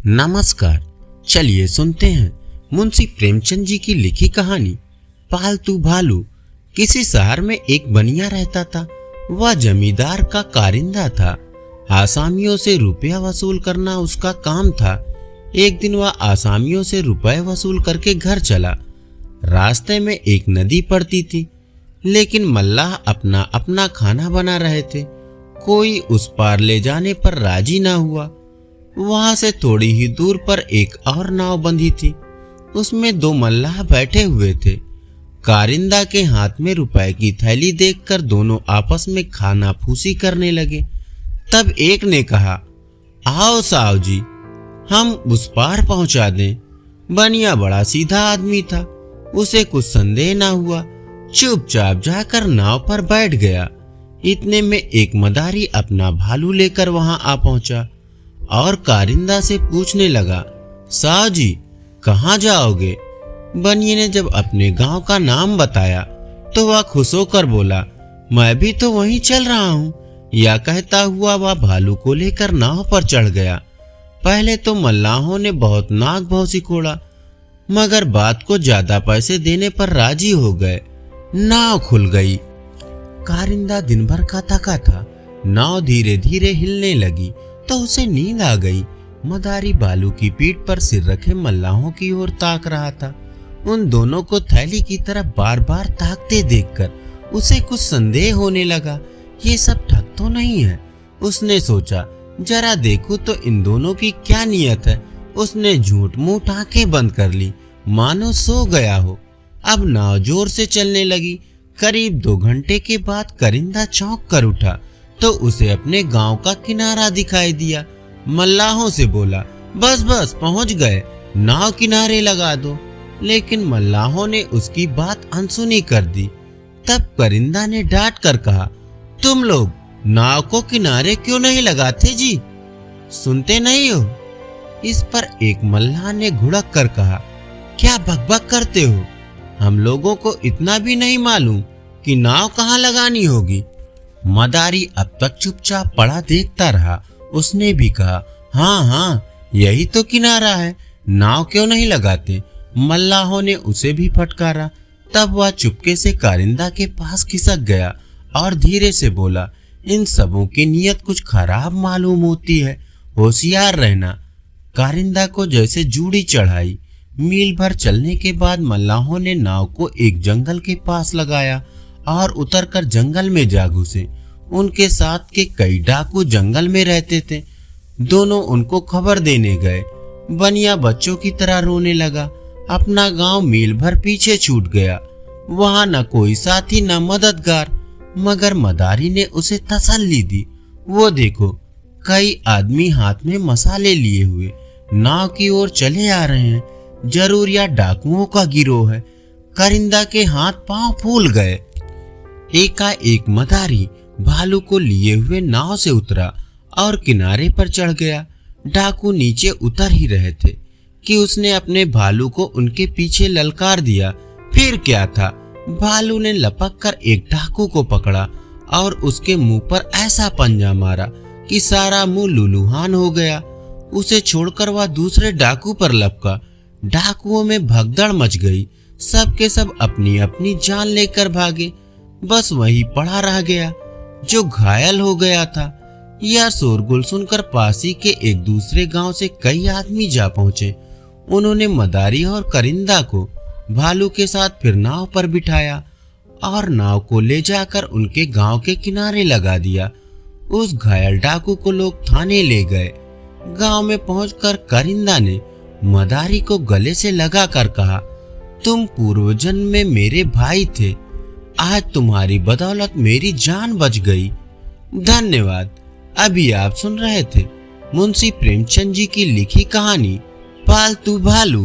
नमस्कार। चलिए सुनते हैं मुंशी प्रेमचंद जी की लिखी कहानी पालतू भालू। किसी शहर में एक बनिया रहता था। वह जमींदार का कारिंदा था। आसामियों से रुपया वसूल करना उसका काम था। एक दिन वह आसामियों से रुपए वसूल करके घर चला। रास्ते में एक नदी पड़ती थी, लेकिन मल्लाह अपना अपना खाना बना रहे थे। कोई उस पार ले जाने पर राजी ना हुआ। वहां से थोड़ी ही दूर पर एक और नाव बंधी थी। उसमें दो मल्लाह बैठे हुए थे। कारिंदा के हाथ में रुपए की थैली देखकर दोनों आपस में खाना फूसी करने लगे। तब एक ने कहा, आओ साहब जी, हम उस पार पहुंचा दें। बनिया बड़ा सीधा आदमी था, उसे कुछ संदेह ना हुआ। चुपचाप जाकर नाव पर बैठ गया। इतने में एक मदारी अपना भालू लेकर वहां आ पहुंचा और कारिंदा से पूछने लगा, साहब जी कहाँ जाओगे? बनिए ने जब अपने गांव का नाम बताया तो वह खुश होकर बोला, मैं भी तो वहीं चल रहा हूँ। यह कहता हुआ वह भालू को लेकर नाव पर चढ़ गया। पहले तो मल्लाहों ने बहुत नाक भौं सिकोड़ा, मगर बात को ज्यादा पैसे देने पर राजी हो गए। नाव खुल गई। कारिंदा दिन भर का थका था। नाव धीरे धीरे हिलने लगी तो उसे नींद आ गई। मदारी भालू की पीठ पर सिर रखे मल्लाहों की ओर ताक रहा था। उन दोनों को थैली की तरफ बार बार ताकते देखकर उसे कुछ संदेह होने लगा। ये सब ठग तो नहीं है, उसने सोचा। जरा देखूं तो इन दोनों की क्या नीयत है। उसने झूठ मूठ आंखें बंद कर ली, मानो सो गया हो। अब नाव जोर से चलने लगी। करीब 2 घंटे के बाद कारिंदा चौंक कर उठा तो उसे अपने गांव का किनारा दिखाई दिया। मल्लाहों से बोला, बस बस पहुंच गए, नाव किनारे लगा दो। लेकिन मल्लाहों ने उसकी बात अनसुनी कर दी। तब कारिंदा ने डांट कर कहा, तुम लोग नाव को किनारे क्यों नहीं लगाते जी? सुनते नहीं हो? इस पर एक मल्लाह ने घुड़क कर कहा, क्या बकबक करते हो? हम लोगों को इतना भी नहीं मालूम कि नाव कहाँ लगानी होगी। मदारी अब तक चुपचाप पड़ा देखता रहा। उसने भी कहा, हाँ हाँ यही तो किनारा है, नाव क्यों नहीं लगाते? मल्लाहों ने उसे भी फटकारा। तब वह चुपके से कारिंदा के पास खिसक गया और धीरे से बोला, इन सबों की नीयत कुछ खराब मालूम होती है, होशियार रहना। कारिंदा को जैसे जूड़ी चढ़ाई। मील भर चलने के बाद मल्लाहों ने नाव को एक जंगल के पास लगाया और उतरकर जंगल में जा घुसे। उनके साथ के कई डाकू जंगल में रहते थे। दोनों उनको खबर देने गए। बनिया बच्चों की तरह रोने लगा। अपना गांव मील भर पीछे छूट गया। वहां न कोई साथी न मददगार। मगर मदारी ने उसे तसल्ली दी। वो देखो, कई आदमी हाथ में मसाले लिए हुए नाव की ओर चले आ रहे हैं। जरूर या डाकुओं का गिरोह है। कारिंदा के हाथ पांव फूल गए। एकाएक मदारी भालू को लिए हुए नाव से उतरा और किनारे पर चढ़ गया। डाकू नीचे उतर ही रहे थे कि उसने अपने भालू को उनके पीछे ललकार दिया। फिर क्या था, भालू ने लपक कर एक डाकू को पकड़ा और उसके मुंह पर ऐसा पंजा मारा कि सारा मुंह लुलुहान हो गया। उसे छोड़कर वह दूसरे डाकू पर लपका। डाकुओं में भगदड़ मच गई। सब के सब अपनी अपनी जान लेकर भागे। बस वही पड़ा रह गया जो घायल हो गया था। यह शोरगुल सुनकर पासी के एक दूसरे गांव से कई आदमी जा पहुंचे। उन्होंने मदारी और कारिंदा को भालू के साथ फिर नाव पर बिठाया और नाव को ले जाकर उनके गांव के किनारे लगा दिया। उस घायल डाकू को लोग थाने ले गए। गांव में पहुंचकर कारिंदा ने मदारी को गले से लगा कर कहा, तुम पूर्व जन्म में मेरे भाई थे। आज तुम्हारी बदौलत मेरी जान बच गई। धन्यवाद। अभी आप सुन रहे थे मुंशी प्रेमचंद जी की लिखी कहानी पालतू भालू।